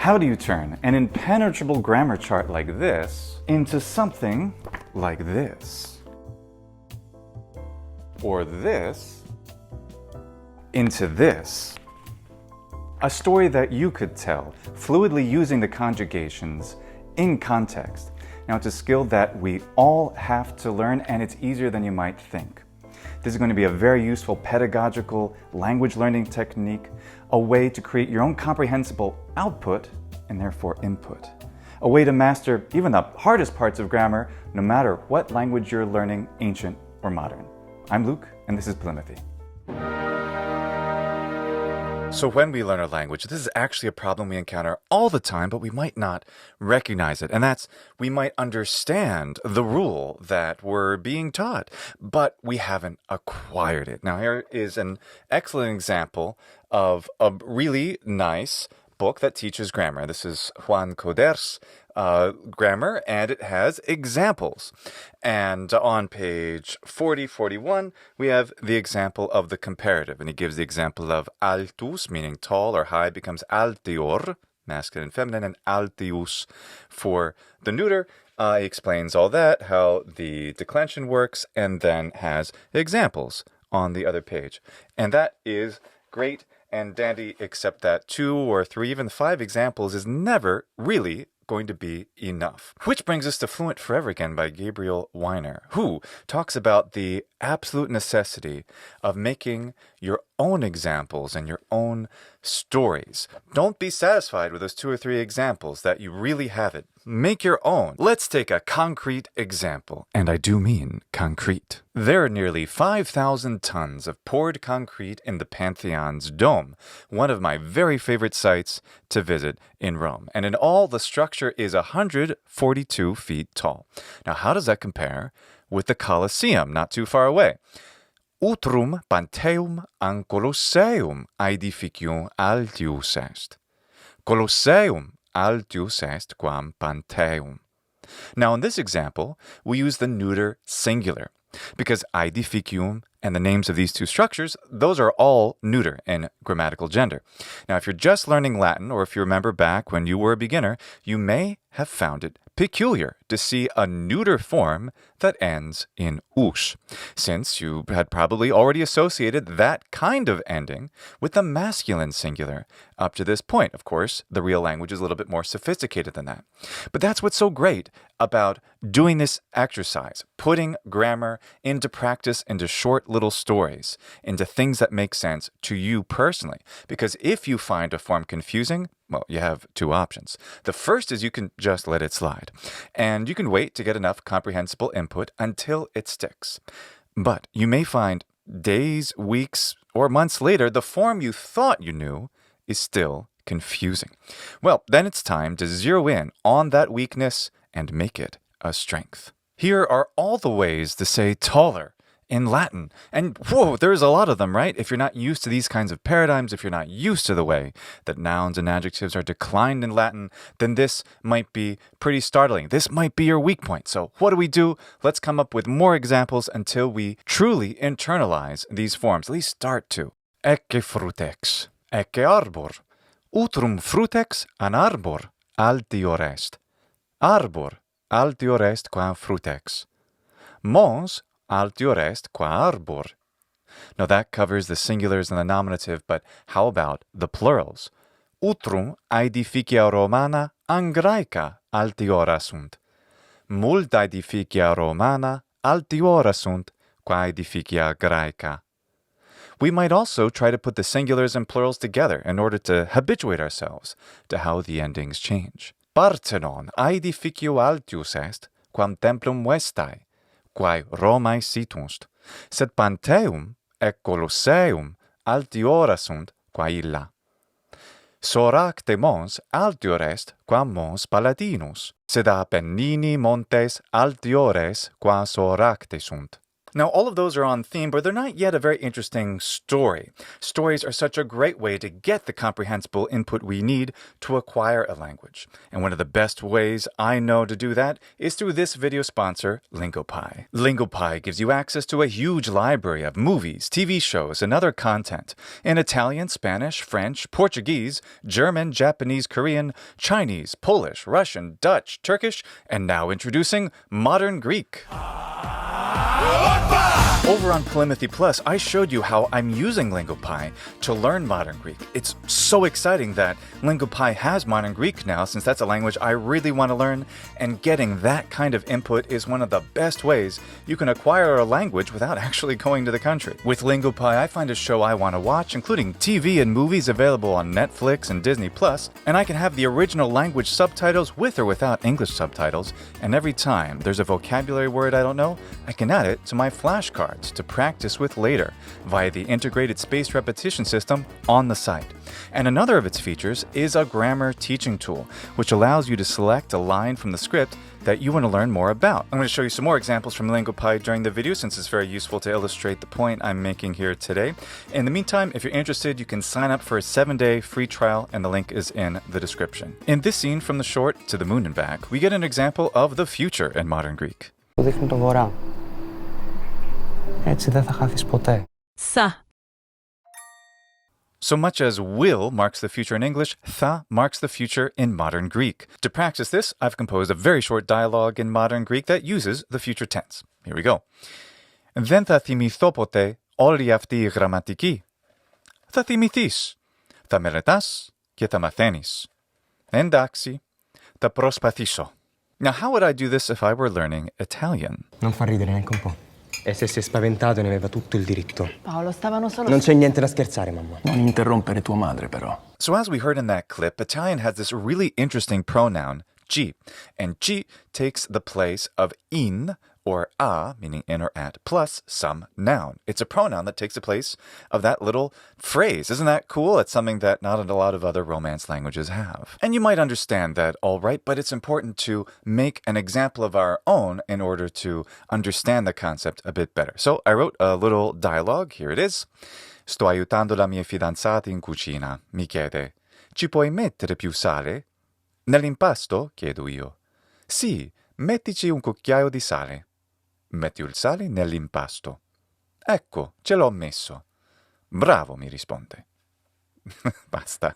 How do you turn an impenetrable grammar chart like this into something like this? Or this into this? A story that you could tell, fluidly using the conjugations in context. Now, it's a skill that we all have to learn, and it's easier than you might think. This is going to be a very useful pedagogical language learning technique, a way to create your own comprehensible output and therefore input. A way to master even the hardest parts of grammar, no matter what language you're learning, ancient or modern. I'm Luke, and this is polýMATHY. So when we learn a language, this is actually a problem we encounter all the time, but we might not recognize it. And that's, we might understand the rule that we're being taught, but we haven't acquired it. Now, here is an excellent example of a really nice book that teaches grammar. This is Juan Coder's grammar, and it has examples. And on page 41, we have the example of the comparative, and he gives the example of altus, meaning tall or high, becomes altiōr, masculine and feminine, and altius for the neuter. He explains all that, how the declension works, and then has examples on the other page. And that is great and dandy, except that 2 or 3, even 5 examples is never really going to be enough. Which brings us to Fluent Forever Again by Gabriel Weiner, who talks about the absolute necessity of making your own examples and your own stories. Don't be satisfied with those 2 or 3 examples that you really have it. Make your own. Let's take a concrete example, and I do mean concrete. There are nearly 5,000 tons of poured concrete in the Pantheon's dome, one of my very favorite sites to visit in Rome. And in all, the structure is 142 feet tall. Now, how does that compare with the Colosseum, not too far away? Utrum Pantheum an Colosseum aedificium altius est. Colosseum altius est quam Pantheum. Now, in this example, we use the neuter singular, because aedificium and the names of these 2 structures, those are all neuter in grammatical gender. Now, if you're just learning Latin, or if you remember back when you were a beginner, you may have found it peculiar to see a neuter form that ends in us, since you had probably already associated that kind of ending with the masculine singular up to this point. Of course, the real language is a little bit more sophisticated than that. But that's what's so great about doing this exercise, putting grammar into practice, into short little stories, into things that make sense to you personally. Because if you find a form confusing, well, you have 2 options. The first is you can just let it slide, and you can wait to get enough comprehensible input until it sticks. But you may find days, weeks, or months later, the form you thought you knew is still confusing. Well, then it's time to zero in on that weakness and make it a strength. Here are all the ways to say taller in Latin. And whoa, there's a lot of them, right? If you're not used to these kinds of paradigms, if you're not used to the way that nouns and adjectives are declined in Latin, then this might be pretty startling. This might be your weak point. So what do? Let's come up with more examples until we truly internalize these forms, at least start to. Ecce frutex, ecce arbor. Utrum frutex an arbor altior est. Arbor altior est qua frutex. Mons altior est qua arbor. Now that covers the singulars and the nominative, but how about the plurals? Utrum aedificia Romana an Graeca altiora sunt. Multa aedificia Romana altiora sunt qua aedificia Graeca. We might also try to put the singulars and plurals together in order to habituate ourselves to how the endings change. Parthenon aedificio altius est quam templum vestae, quae Romae situnt, sed Pantheum et Colosseum altiora sunt qua illa. Soracte mons altior est qua mons Palatinus, sed Apennini montes altiores qua soracte sunt. Now, all of those are on theme, but they're not yet a very interesting story. Stories are such a great way to get the comprehensible input we need to acquire a language. And one of the best ways I know to do that is through this video sponsor, LingoPie. LingoPie gives you access to a huge library of movies, TV shows, and other content in Italian, Spanish, French, Portuguese, German, Japanese, Korean, Chinese, Polish, Russian, Dutch, Turkish, and now introducing modern Greek. Over on polýMATHY Plus, I showed you how I'm using LingoPie to learn modern Greek. It's so exciting that LingoPie has modern Greek now, since that's a language I really want to learn, and getting that kind of input is one of the best ways you can acquire a language without actually going to the country. With LingoPie, I find a show I want to watch, including TV and movies available on Netflix and Disney Plus, and I can have the original language subtitles with or without English subtitles, and every time there's a vocabulary word I don't know, I can add it to my flashcards to practice with later via the integrated spaced repetition system on the site. And another of its features is a grammar teaching tool, which allows you to select a line from the script that you want to learn more about. I'm going to show you some more examples from LingoPie during the video, since it's very useful to illustrate the point I'm making here today. In the meantime, if you're interested, you can sign up for a 7-day free trial, and the link is in the description. In this scene from the short To the Moon and Back, we get an example of the future in modern Greek. Έτσι δεν θα χάθεις ποτέ. So much as will marks the future in English, tha marks the future in modern Greek. To practice this, I've composed a very short dialogue in modern Greek that uses the future tense. Here we go. Δεν θα θυμηθώ ποτέ όλη αυτή η γραμματική. Θα θυμηθείς. Θα μελετάς και θα μαθαίνεις. Εντάξει, θα προσπαθήσω. Now, how would I do this if I were learning Italian? Non fa ridere neanche un po'. E se si è spaventato ne aveva tutto il diritto. Paolo, stavano solo... Non c'è niente da scherzare, mamma. Non interrompere tua madre, però. So as we heard in that clip, Italian has this really interesting pronoun, ci, and ci takes the place of in, or a, meaning in or at, plus some noun. It's a pronoun that takes the place of that little phrase. Isn't that cool? It's something that not a lot of other Romance languages have. And you might understand that all right, but it's important to make an example of our own in order to understand the concept a bit better. So I wrote a little dialogue. Here it is. Sto aiutando la mia fidanzata in cucina. Mi chiede, ci puoi mettere più sale? Nell'impasto? Chiedo io. Sì, mettici un cucchiaio di sale. Metti il sale nell'impasto. Ecco, ce l'ho messo. Bravo, mi risponde. Basta.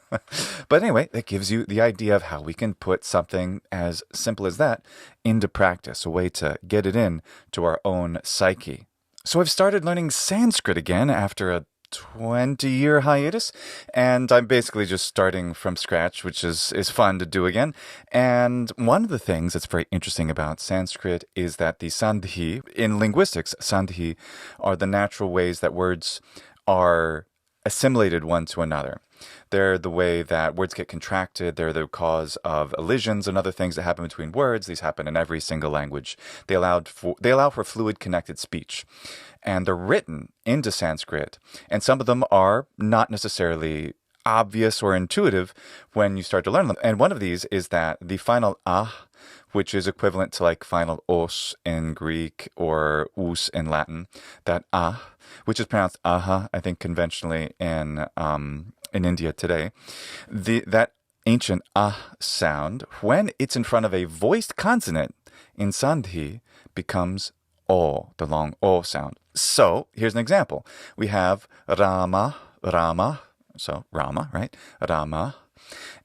But anyway, that gives you the idea of how we can put something as simple as that into practice, a way to get it in to our own psyche. So I've started learning Sanskrit again after a 20-year hiatus, and I'm basically just starting from scratch, which is fun to do again. And one of the things that's very interesting about Sanskrit is that the sandhi, in linguistics, sandhi are the natural ways that words are assimilated one to another. They're the way that words get contracted. They're the cause of elisions and other things that happen between words. These happen in every single language. They allow for fluid connected speech. And they're written into Sanskrit. And some of them are not necessarily obvious or intuitive when you start to learn them. And one of these is that the final ah, which is equivalent to like final os in Greek or us in Latin, that ah, which is pronounced aha, I think conventionally in India today, that ancient ah sound, when it's in front of a voiced consonant in sandhi, becomes o, the long o sound. So here's an example. We have Rama, so Rama, right? Rama.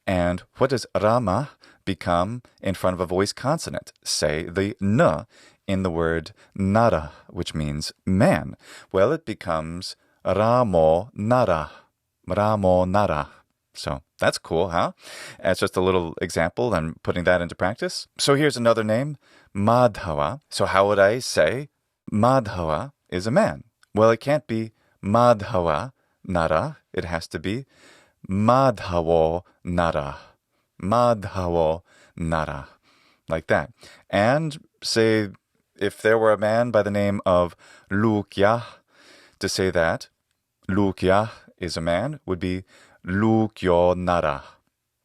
And what does Rama become in front of a voiced consonant? Say the n in the word nara, which means man. Well, it becomes Ramo nara. Ramo nara. So that's cool, huh? It's just a little example. I'm putting that into practice. So here's another name, Madhava. So how would I say Madhava is a man? Well, it can't be Madhava nara. It has to be Madhavo nara. Madhavo nara. Like that. And say if there were a man by the name of Lukya, to say that Lukya is a man would be Lukyo nara.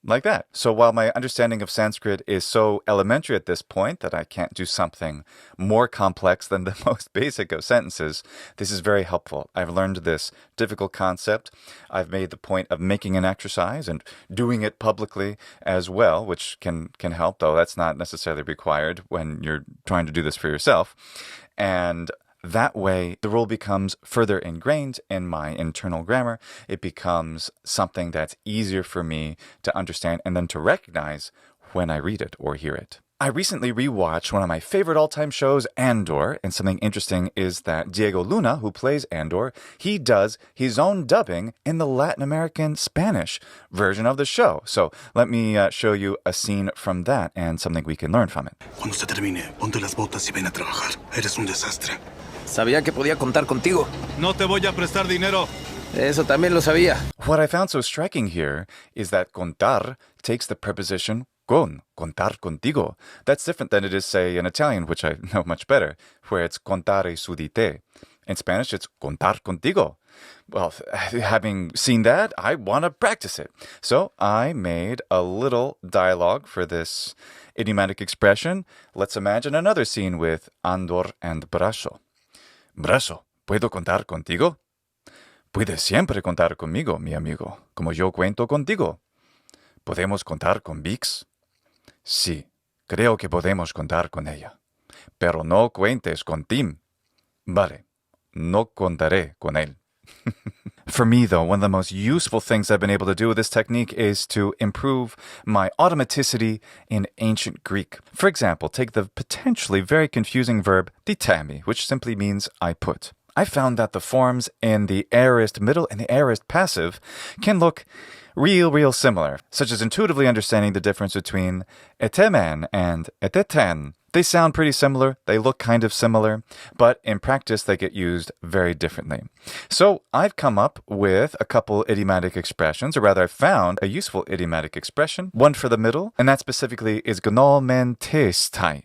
Like that. So while my understanding of Sanskrit is so elementary at this point that I can't do something more complex than the most basic of sentences, this is very helpful. I've learned this difficult concept. I've made the point of making an exercise and doing it publicly as well, which can help, though that's not necessarily required when you're trying to do this for yourself. And that way, the rule becomes further ingrained in my internal grammar. It becomes something that's easier for me to understand and then to recognize when I read it or hear it. I recently rewatched one of my favorite all-time shows, Andor, and something interesting is that Diego Luna, who plays Andor, he does his own dubbing in the Latin American Spanish version of the show. So let me show you a scene from that and something we can learn from it. Cuando se termine, ponte las botas y ven a trabajar. Eres un desastre. Sabía que podía contar contigo. No te voy a prestar dinero. Eso también lo sabía. What I found so striking here is that contar takes the preposition con, contar contigo. That's different than it is, say, in Italian, which I know much better, where it's contare su di te. In Spanish, it's contar contigo. Well, having seen that, I want to practice it. So I made a little dialogue for this idiomatic expression. Let's imagine another scene with Andor and Brasho. Brasho, ¿puedo contar contigo? Puedes siempre contar conmigo, mi amigo, como yo cuento contigo. ¿Podemos contar con Vix? Sí, creo que podemos contar con ella. Pero no cuentes con Tim. Vale, no contaré con él. For me, though, one of the most useful things I've been able to do with this technique is to improve my automaticity in ancient Greek. For example, take the potentially very confusing verb ditami, which simply means I put. I found that the forms in the aorist middle and the aorist passive can look real similar, such as intuitively understanding the difference between etemen and eteten. They sound pretty similar, they look kind of similar, but in practice they get used very differently. So I've come up with a couple idiomatic expressions, or rather I've found a useful idiomatic expression, one for the middle, and that specifically is gnolmen testai,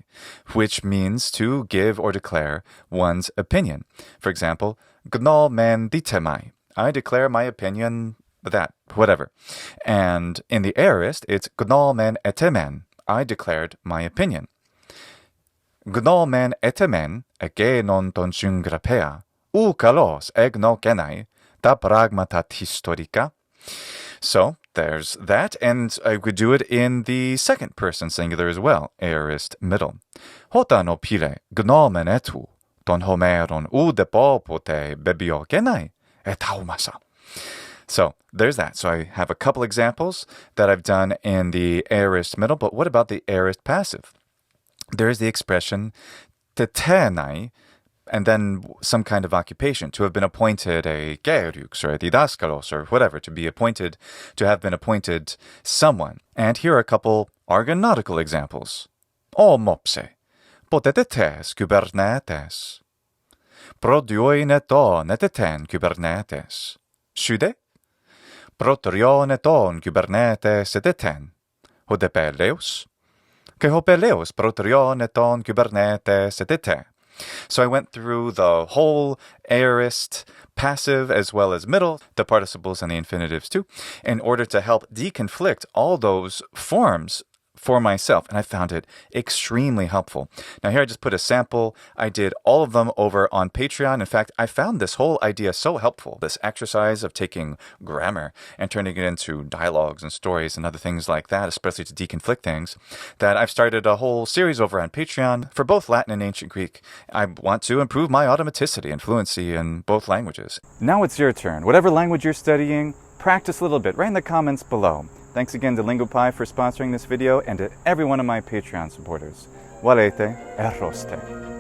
which means to give or declare one's opinion. For example, gnolmen ditemai, I declare my opinion that, whatever. And in the aorist, it's gnolmen etemen, I declared my opinion. Gnolmen etemen ege non ton grapea, u kalos eg no genai, ta pragmatat historica. So there's that, and I could do it in the second person singular as well, aorist middle. Hota no pile gnolmen etu, ton homeron u depopote bebio genai, et haumasa. So there's that. So I have a couple examples that I've done in the aorist middle, but what about the aorist passive? There's the expression tetenai, and then some kind of occupation, to have been appointed a geryux or a didaskalos or whatever, to be appointed, to have been appointed someone. And here are a couple argonautical examples. O mopse, potetetes kubernetes. Prodioineton eteten kubernetes. Sude? Protorioneton kubernetes eteten. Hodepeleus? Kehopeleos protorioneton kubernetes etete. So I went through the whole aorist passive as well as middle, the participles and the infinitives too, in order to help deconflict all those forms for myself, and I found it extremely helpful. Now here I just put a sample. I did all of them over on Patreon. In fact, I found this whole idea so helpful, this exercise of taking grammar and turning it into dialogues and stories and other things like that, especially to deconflict things, that I've started a whole series over on Patreon for both Latin and Ancient Greek. I want to improve my automaticity and fluency in both languages. Now it's your turn. Whatever language you're studying, practice a little bit. Write in the comments below. Thanks again to LinguaPie for sponsoring this video and to every one of my Patreon supporters. Valete e roste.